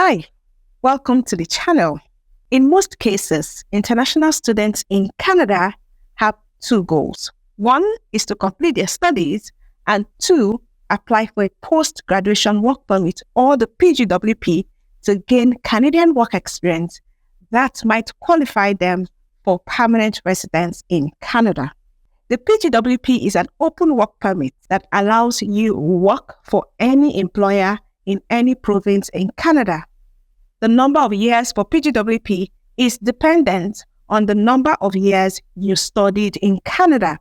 Hi, welcome to the channel. In most cases, international students in Canada have two goals. One is to complete their studies, and two, apply for a post-graduation work permit or the PGWP to gain Canadian work experience that might qualify them for permanent residence in Canada. The PGWP is an open work permit that allows you work for any employer in any province in Canada. The number of years for PGWP is dependent on the number of years you studied in Canada.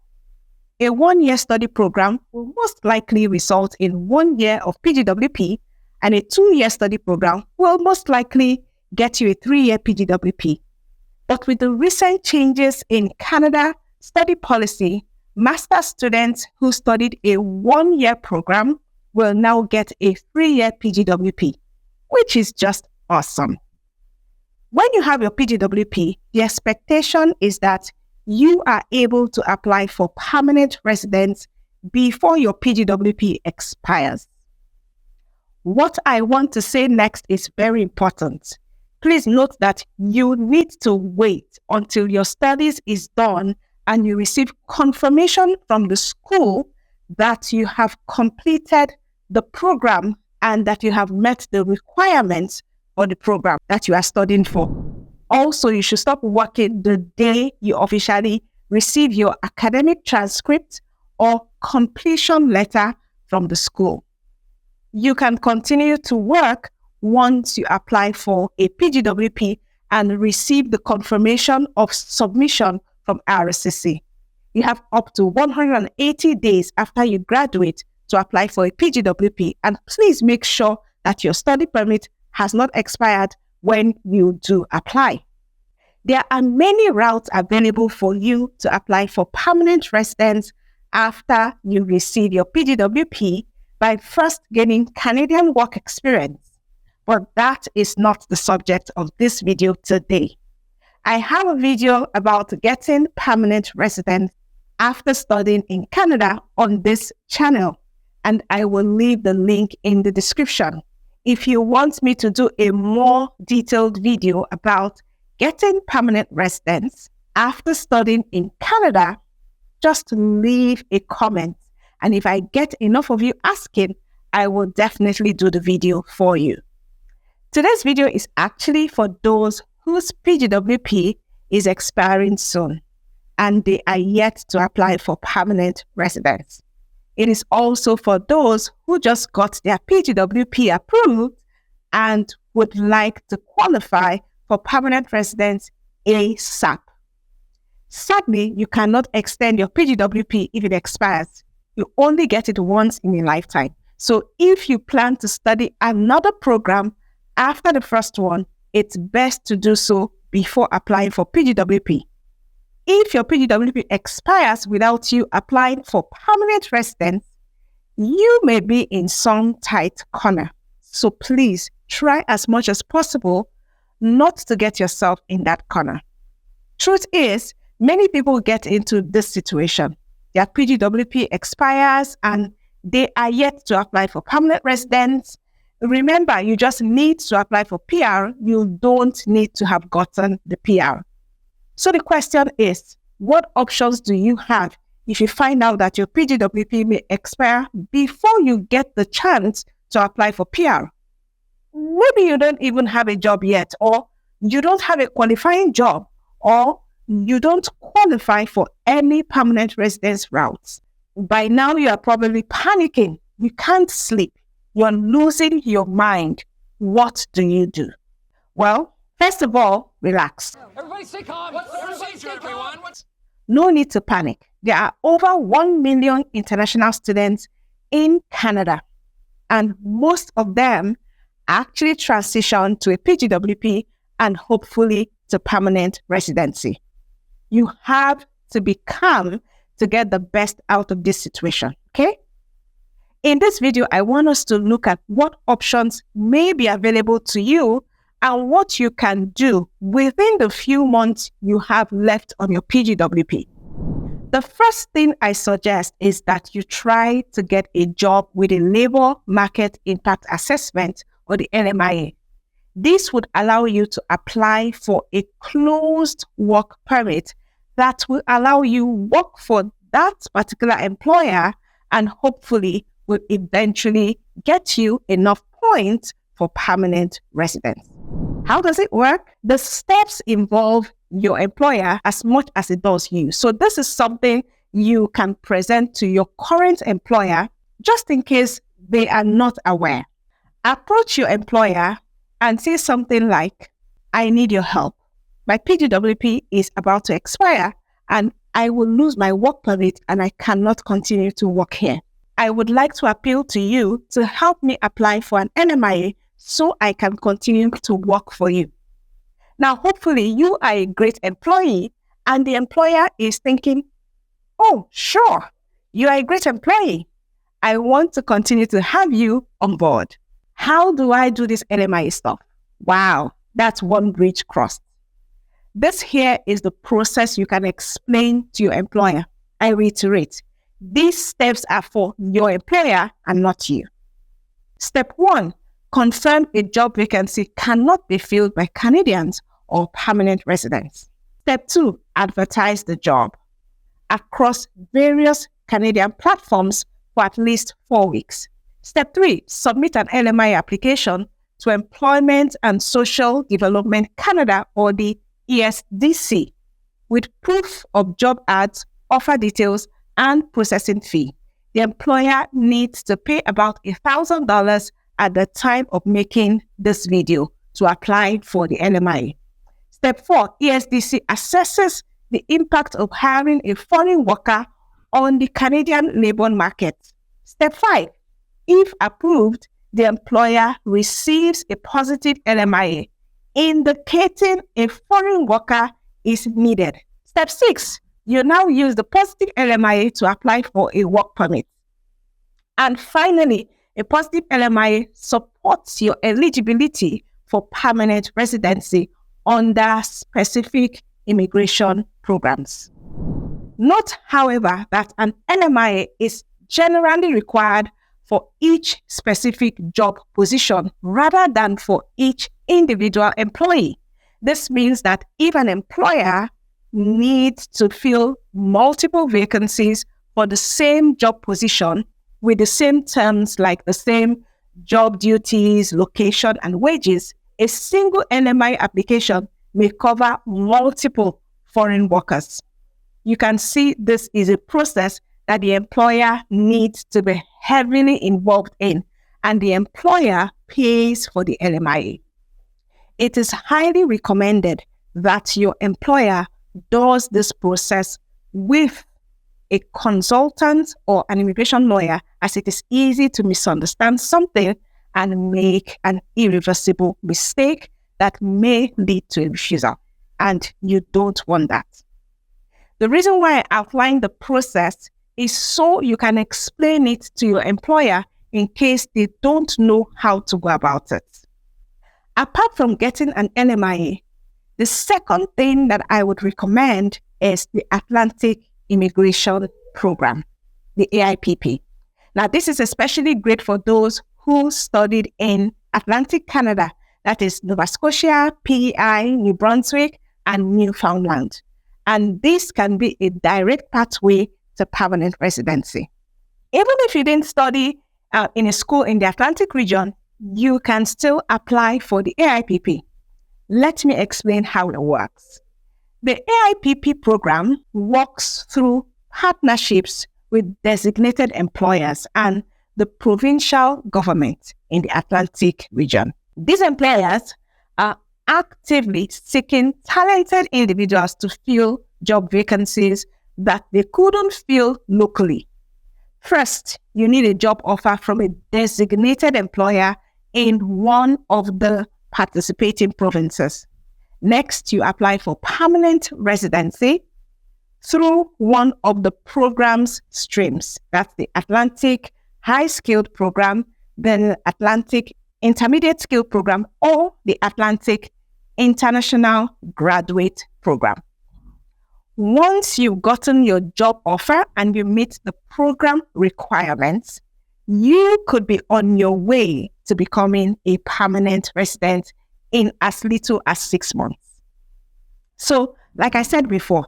A one-year study program will most likely result in 1 year of PGWP, and a 2-year study program will most likely get you a 3-year PGWP. But with the recent changes in Canada study policy, master's students who studied a 1-year program will now get a 3-year PGWP, which is just awesome. When you have your PGWP, the expectation is that you are able to apply for permanent residence before your PGWP expires. What I want to say next is very important. Please note that you need to wait until your studies is done and you receive confirmation from the school that you have completed the program and that you have met the requirements for the program that you are studying for. Also, you should stop working the day you officially receive your academic transcript or completion letter from the school. You can continue to work once you apply for a PGWP and receive the confirmation of submission from RCC. You have up to 180 days after you graduate to apply for a PGWP, and please make sure that your study permit has not expired when you do apply. There are many routes available for you to apply for permanent residence after you receive your PGWP by first gaining Canadian work experience. But that is not the subject of this video today. I have a video about getting permanent residence after studying in Canada on this channel, and I will leave the link in the description. If you want me to do a more detailed video about getting permanent residence after studying in Canada, just leave a comment. And if I get enough of you asking, I will definitely do the video for you. Today's video is actually for those whose PGWP is expiring soon and they are yet to apply for permanent residence. It is also for those who just got their PGWP approved and would like to qualify for permanent residence ASAP. Sadly, you cannot extend your PGWP if it expires. You only get it once in a lifetime. So if you plan to study another program after the first one, it's best to do so before applying for PGWP. If your PGWP expires without you applying for permanent residence, you may be in some tight corner. So please try as much as possible not to get yourself in that corner. Truth is, many people get into this situation. Their PGWP expires and they are yet to apply for permanent residence. Remember, you just need to apply for PR. You don't need to have gotten the PR. So the question is, what options do you have if you find out that your PGWP may expire before you get the chance to apply for PR? Maybe you don't even have a job yet, or you don't have a qualifying job, or you don't qualify for any permanent residence routes. By now, you are probably panicking. You can't sleep. You're losing your mind. What do you do? Well, first of all, relax. Everybody stay calm. Everybody stay calm. No need to panic. There are over 1 million international students in Canada, and most of them actually transition to a PGWP and hopefully to permanent residency. You have to be calm to get the best out of this situation, okay? In this video, I want us to look at what options may be available to you and what you can do within the few months you have left on your PGWP. The first thing I suggest is that you try to get a job with a labor market impact assessment, or the LMIA. This would allow you to apply for a closed work permit that will allow you work for that particular employer and hopefully will eventually get you enough points for permanent residence. How does it work? The steps involve your employer as much as it does you. So this is something you can present to your current employer just in case they are not aware. Approach your employer and say something like, I need your help. My PGWP is about to expire and I will lose my work permit and I cannot continue to work here. I would like to appeal to you to help me apply for an LMIA so I can continue to work for you. Now, hopefully you are a great employee and the employer is thinking, oh, sure, you are a great employee. I want to continue to have you on board. How do I do this LMIA stuff? Wow, that's one bridge crossed. This here is the process you can explain to your employer. I reiterate, these steps are for your employer and not you. Step 1, confirm a job vacancy cannot be filled by Canadians or permanent residents. Step 2, advertise the job across various Canadian platforms for at least 4 weeks. Step 3, submit an LMIA application to Employment and Social Development Canada or the ESDC with proof of job ads, offer details, and processing fee. The employer needs to pay about $1,000 at the time of making this video to apply for the LMIA. Step 4, ESDC assesses the impact of hiring a foreign worker on the Canadian labor market. Step 5, if approved, the employer receives a positive LMIA, indicating a foreign worker is needed. Step 6, you now use the positive LMIA to apply for a work permit. And finally, a positive LMIA supports your eligibility for permanent residency under specific immigration programs. Note, however, that an LMIA is generally required for each specific job position rather than for each individual employee. This means that if an employer needs to fill multiple vacancies for the same job position with the same terms like the same job duties, location, and wages, a single LMIA application may cover multiple foreign workers. You can see this is a process that the employer needs to be heavily involved in, and the employer pays for the LMIA. It is highly recommended that your employer does this process with a consultant or an immigration lawyer, as it is easy to misunderstand something and make an irreversible mistake that may lead to a refusal, and you don't want that. The reason why I outline the process is so you can explain it to your employer in case they don't know how to go about it. Apart from getting an LMIA, the second thing that I would recommend is the Atlantic Immigration Program, the AIPP. Now, this is especially great for those who studied in Atlantic Canada, that is Nova Scotia, PEI, New Brunswick, and Newfoundland. And this can be a direct pathway to permanent residency. Even if you didn't study in a school in the Atlantic region, you can still apply for the AIPP. Let me explain how it works. The AIPP program works through partnerships with designated employers and the provincial government in the Atlantic region. These employers are actively seeking talented individuals to fill job vacancies that they couldn't fill locally. First, you need a job offer from a designated employer in one of the participating provinces. Next, you apply for permanent residency through one of the program's streams. That's the Atlantic High Skilled Program, the Atlantic Intermediate Skilled Program, or the Atlantic International Graduate Program. Once you've gotten your job offer and you meet the program requirements, you could be on your way to becoming a permanent resident in as little as 6 months. So, like I said before,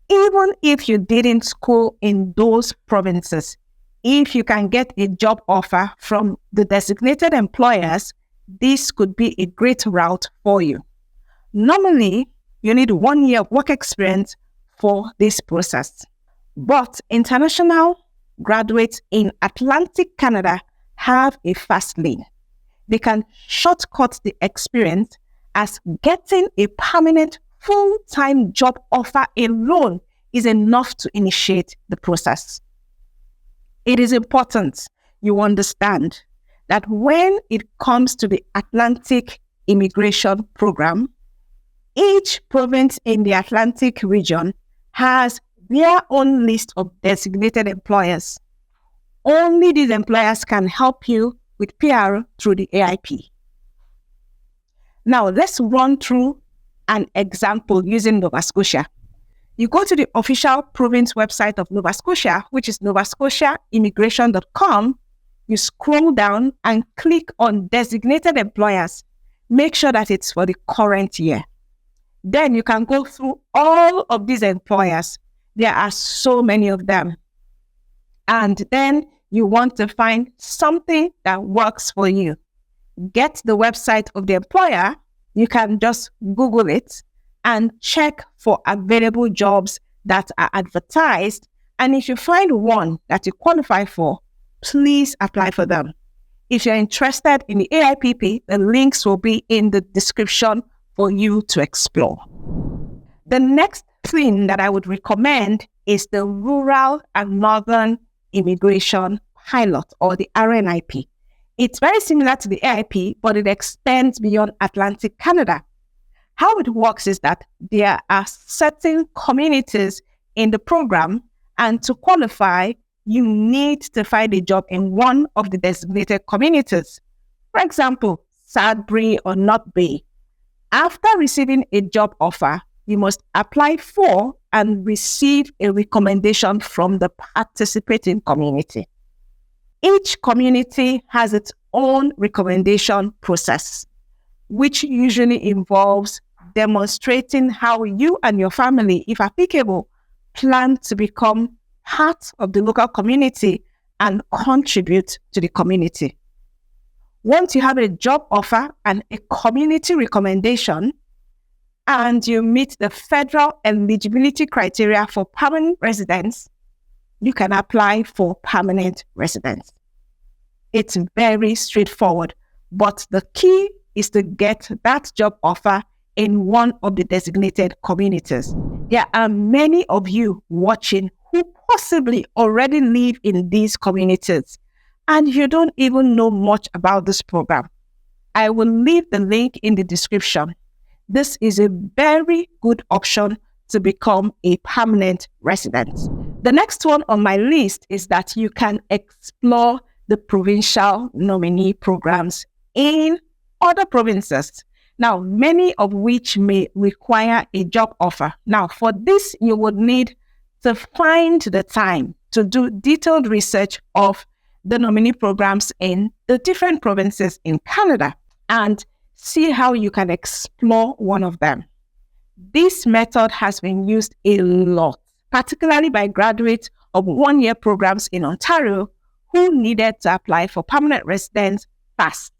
even if you didn't school in those provinces, if you can get a job offer from the designated employers, this could be a great route for you. Normally, you need 1 year of work experience for this process. But international graduates in Atlantic Canada have a fast lane. They can shortcut the experience, as getting a permanent full-time job offer alone is enough to initiate the process. It is important you understand that when it comes to the Atlantic Immigration Program, each province in the Atlantic region has their own list of designated employers. Only these employers can help you with PR through the AIP. Now, let's run through an example using Nova Scotia. You go to the official province website of Nova Scotia, which is novascotiaimmigration.com. You scroll down and click on designated employers. Make sure that it's for the current year. Then you can go through all of these employers. There are so many of them. And then you want to find something that works for you. Get the website of the employer. You can just Google it and check for available jobs that are advertised. And if you find one that you qualify for, please apply for them. If you're interested in the AIPP, the links will be in the description for you to explore. The next thing that I would recommend is the Rural and Northern Immigration Pilot, or the RNIP. It's very similar to the AIP, but it extends beyond Atlantic Canada. How it works is that there are certain communities in the program, and to qualify, you need to find a job in one of the designated communities. For example, Sudbury or North Bay. After receiving a job offer, you must apply for and receive a recommendation from the participating community. Each community has its own recommendation process, which usually involves demonstrating how you and your family, if applicable, plan to become part of the local community and contribute to the community. Once you have a job offer and a community recommendation, and you meet the federal eligibility criteria for permanent residence, you can apply for permanent residence. It's very straightforward, but the key is to get that job offer in one of the designated communities. There are many of you watching who possibly already live in these communities, and you don't even know much about this program. I will leave the link in the description. This is a very good option to become a permanent resident. The next one on my list is that you can explore the provincial nominee programs in other provinces. Now, many of which may require a job offer. Now, for this, you would need to find the time to do detailed research of the nominee programs in the different provinces in Canada and see how you can explore one of them. This method has been used a lot, particularly by graduates of one-year programs in Ontario who needed to apply for permanent residence fast.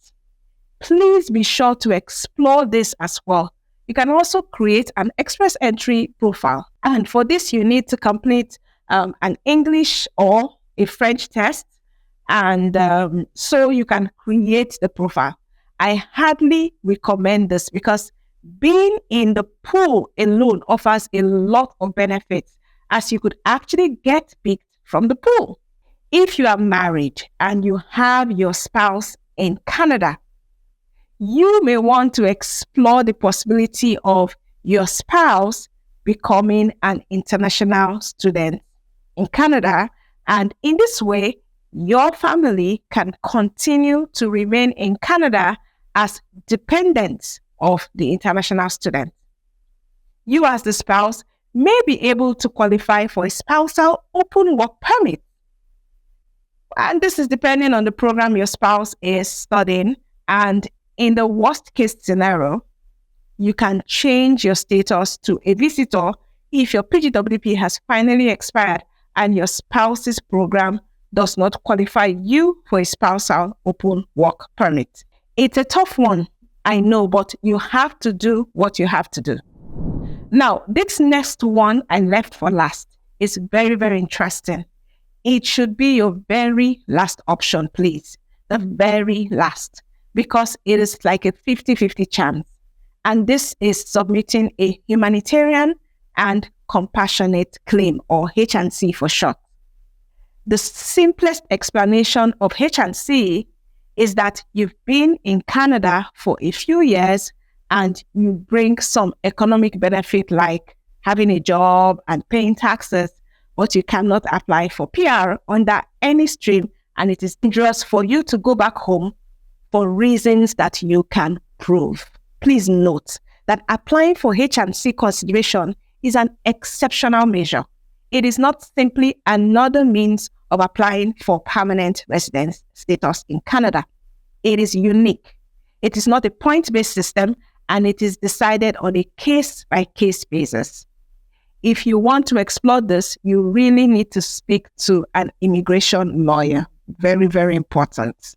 Please be sure to explore this as well. You can also create an express entry profile. And for this, you need to complete an English or a French test. And so you can create the profile. I hardly recommend this because being in the pool alone offers a lot of benefits, as you could actually get picked from the pool. If you are married and you have your spouse in Canada, you may want to explore the possibility of your spouse becoming an international student in Canada. And in this way, your family can continue to remain in Canada as dependents of the international student. You as the spouse may be able to qualify for a spousal open work permit. And this is depending on the program your spouse is studying. And In the worst case scenario, you can change your status to a visitor if your PGWP has finally expired and your spouse's program does not qualify you for a spousal open work permit. It's a tough one, I know, but you have to do what you have to do. Now, this next one I left for last is very, very interesting. It should be your very last option, please. The very last, because it is like a 50-50 chance. And this is submitting a humanitarian and compassionate claim, or H&C for short. The simplest explanation of H&C is that you've been in Canada for a few years and you bring some economic benefit like having a job and paying taxes, but you cannot apply for PR under any stream, and it is dangerous for you to go back home for reasons that you can prove. Please note that applying for H&C consideration is an exceptional measure. It is not simply another means of applying for permanent residence status in Canada. It is unique. It is not a point-based system, and it is decided on a case-by-case basis. If you want to explore this, you really need to speak to an immigration lawyer. Very, very important.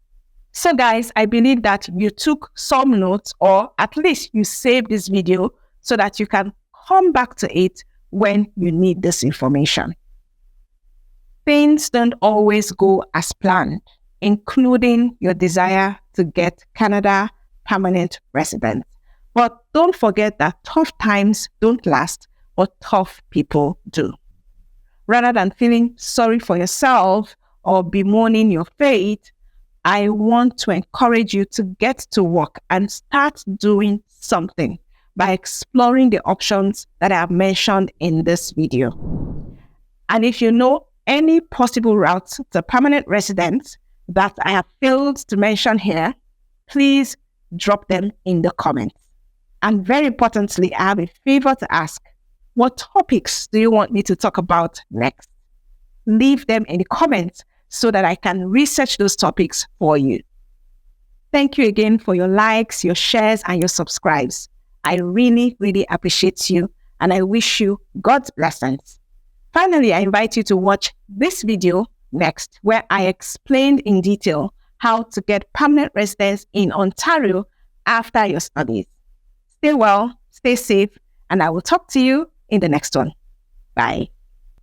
So guys, I believe that you took some notes, or at least you saved this video so that you can come back to it when you need this information. Things don't always go as planned, including your desire to get Canada permanent residence. But don't forget that tough times don't last, but tough people do. Rather than feeling sorry for yourself or bemoaning your fate, I want to encourage you to get to work and start doing something by exploring the options that I have mentioned in this video. And if you know any possible routes to permanent residence that I have failed to mention here, please drop them in the comments. And very importantly, I have a favor to ask. What topics do you want me to talk about next? Leave them in the comments so that I can research those topics for you. Thank you again for your likes, your shares, and your subscribes. I really, really appreciate you, and I wish you God's blessings. Finally, I invite you to watch this video next, where I explained in detail how to get permanent residence in Ontario after your studies. Stay well, stay safe, and I will talk to you in the next one. Bye.